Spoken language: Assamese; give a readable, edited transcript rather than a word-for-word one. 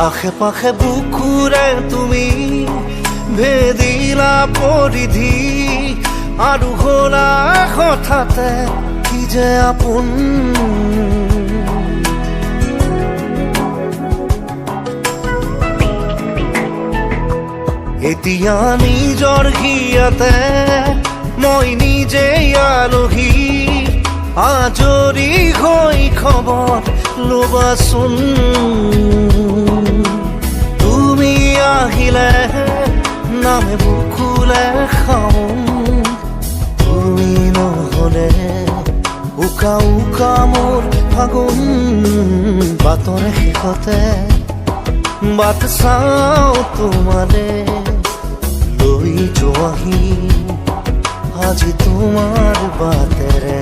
আশে পাশে বুকুৰে তুমি ভেদিলা পৰিধি আৰু হলা হঠাতে কি যে আপোন। এতিয়া নিজৰ হিয়াতে মই নিজেই আলহী, আজৰি হৈ খবৰ ল'বাচোন। তুমি আহিলে নামে বুকুলে খাওঁ, তুমি নহ'লে উকা উকা মোৰ ফাগুন। বাটৰ শেষতে বাট চাওঁ তোমালে লৈ যোৱাহি আজি তোমাৰ বাটেৰে।